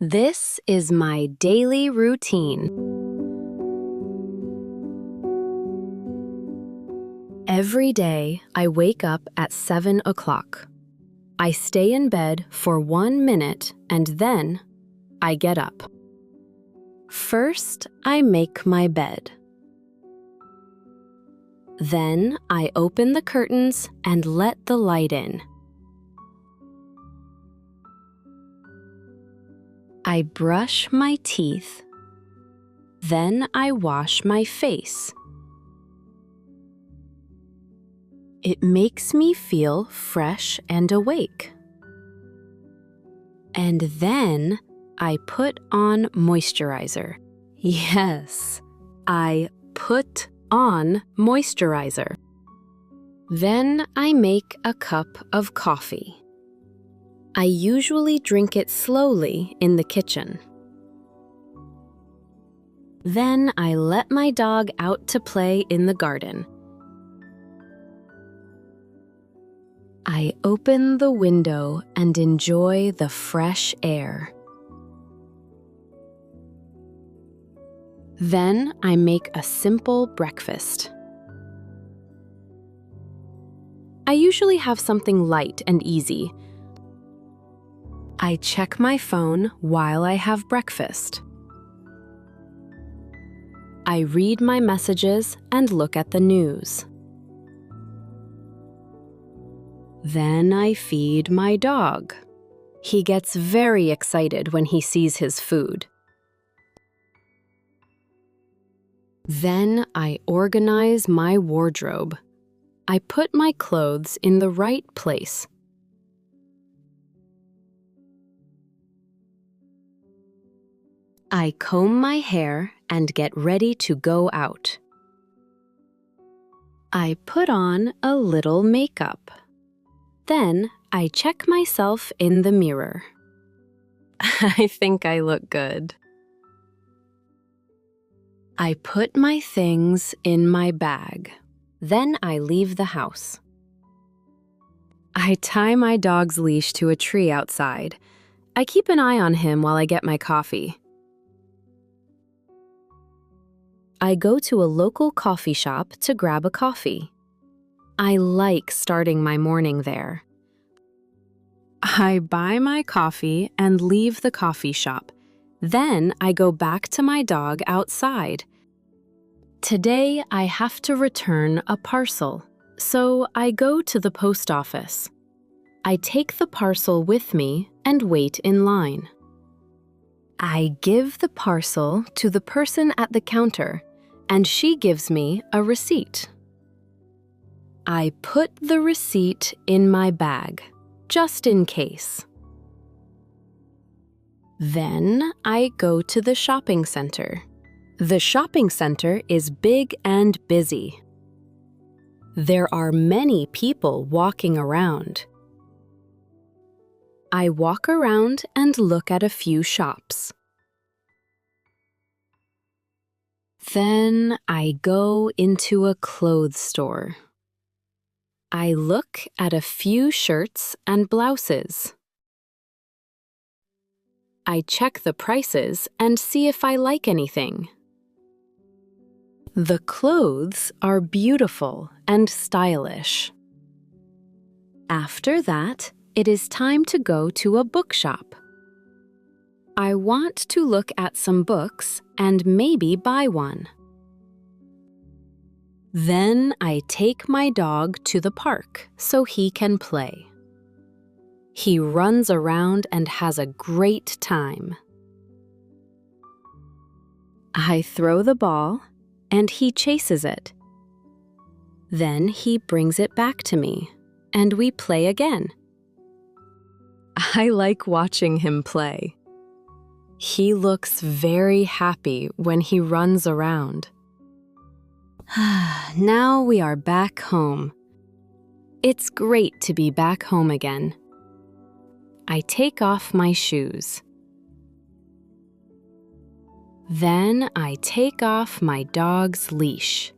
This is my daily routine. Every day, I wake up at 7 o'clock. I stay in bed for 1 minute and then I get up. First, I make my bed. Then I open the curtains and let the light in. I brush my teeth. Then I wash my face. It makes me feel fresh and awake. And then I put on moisturizer. Yes, I put on moisturizer. Then I make a cup of coffee. I usually drink it slowly in the kitchen. Then I let my dog out to play in the garden. I open the window and enjoy the fresh air. Then I make a simple breakfast. I usually have something light and easy. I check my phone while I have breakfast. I read my messages and look at the news. Then I feed my dog. He gets very excited when he sees his food. Then I organize my wardrobe. I put my clothes in the right place. I comb my hair and get ready to go out. I put on a little makeup. Then I check myself in the mirror. I think I look good. I put my things in my bag. Then I leave the house. I tie my dog's leash to a tree outside. I keep an eye on him while I get my coffee. I go to a local coffee shop to grab a coffee. I like starting my morning there. I buy my coffee and leave the coffee shop. Then I go back to my dog outside. Today I have to return a parcel, so I go to the post office. I take the parcel with me and wait in line. I give the parcel to the person at the counter, and she gives me a receipt. I put the receipt in my bag, just in case. Then I go to the shopping center. The shopping center is big and busy. There are many people walking around. I walk around and look at a few shops. Then I go into a clothes store. I look at a few shirts and blouses. I check the prices and see if I like anything. The clothes are beautiful and stylish. After that, it is time to go to a bookshop. I want to look at some books and maybe buy one. Then I take my dog to the park so he can play. He runs around and has a great time. I throw the ball and he chases it. Then he brings it back to me and we play again. I like watching him play. He looks very happy when he runs around. Now we are back home. It's great to be back home again. I take off my shoes. Then I take off my dog's leash.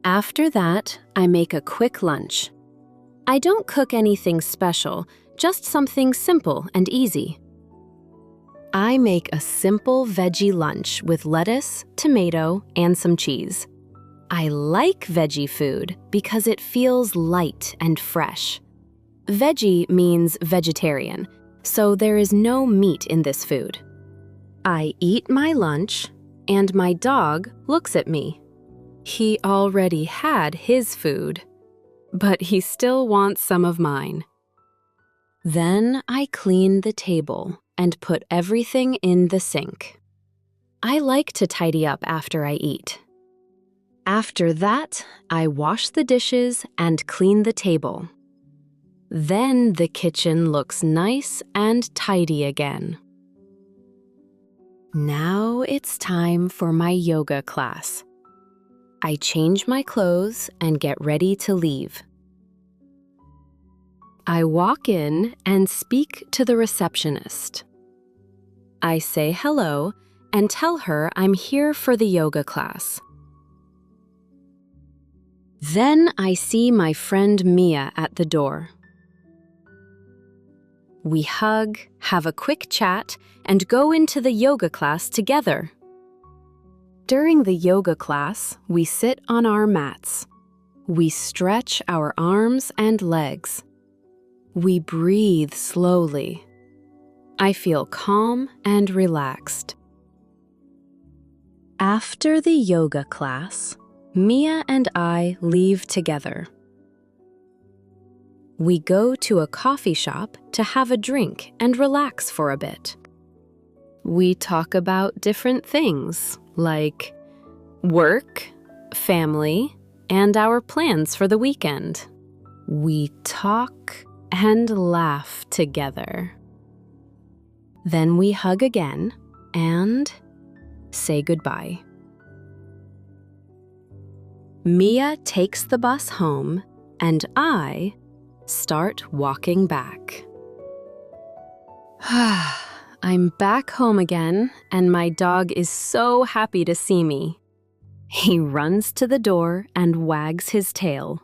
After that, I make a quick lunch. I don't cook anything special, just something simple and easy. I make a simple veggie lunch with lettuce, tomato, and some cheese. I like veggie food because it feels light and fresh. Veggie means vegetarian, so there is no meat in this food. I eat my lunch, and my dog looks at me. He already had his food, but he still wants some of mine. Then I clean the table and put everything in the sink. I like to tidy up after I eat. After that, I wash the dishes and clean the table. Then the kitchen looks nice and tidy again. Now it's time for my yoga class. I change my clothes and get ready to leave. I walk in and speak to the receptionist. I say hello and tell her I'm here for the yoga class. Then I see my friend Mia at the door. We hug, have a quick chat, and go into the yoga class together. During the yoga class, we sit on our mats. We stretch our arms and legs. We breathe slowly. I feel calm and relaxed. After the yoga class, Mia and I leave together. We go to a coffee shop to have a drink and relax for a bit. We talk about different things like work, family, and our plans for the weekend. We talk and laugh together. Then we hug again and say goodbye. Mia takes the bus home, and I start walking back. I'm back home again, and my dog is so happy to see me. He runs to the door and wags his tail.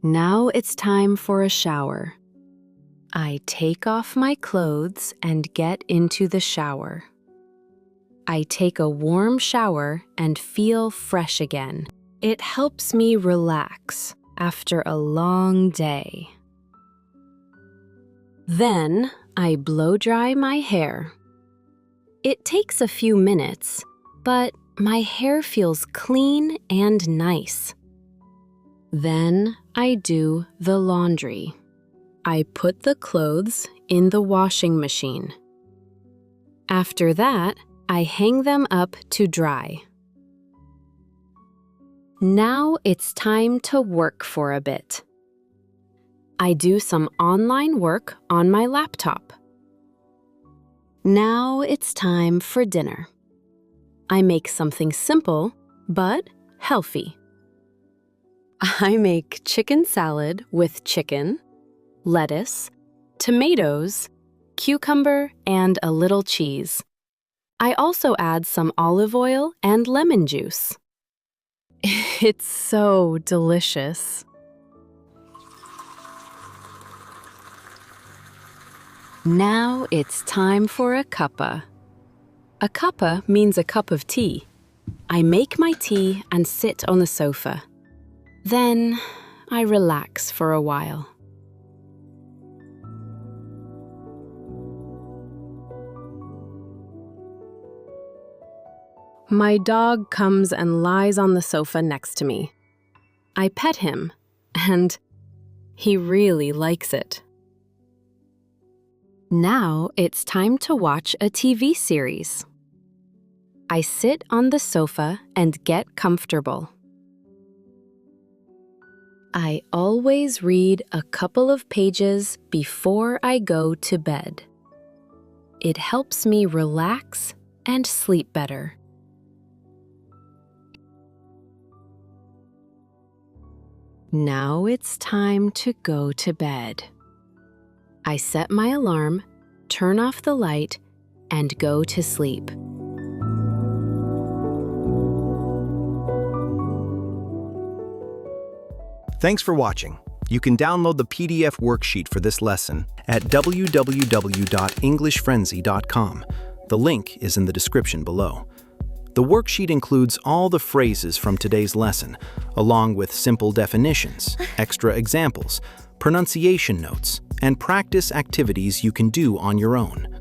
Now it's time for a shower. I take off my clothes and get into the shower. I take a warm shower and feel fresh again. It helps me relax after a long day. Then I blow dry my hair. It takes a few minutes, but my hair feels clean and nice. Then I do the laundry. I put the clothes in the washing machine. After that, I hang them up to dry. Now it's time to work for a bit. I do some online work on my laptop. Now it's time for dinner. I make something simple, but healthy. I make chicken salad with chicken, lettuce, tomatoes, cucumber, and a little cheese. I also add some olive oil and lemon juice. It's so delicious. Now it's time for a cuppa. A cuppa means a cup of tea. I make my tea and sit on the sofa. Then I relax for a while. My dog comes and lies on the sofa next to me. I pet him, and he really likes it. Now it's time to watch a TV series. I sit on the sofa and get comfortable. I always read a couple of pages before I go to bed. It helps me relax and sleep better. Now it's time to go to bed. I set my alarm, turn off the light, and go to sleep. Thanks for watching. You can download the PDF worksheet for this lesson at www.englishfrenzy.com. The link is in the description below. The worksheet includes all the phrases from today's lesson, along with simple definitions, extra examples, pronunciation notes, and practice activities you can do on your own.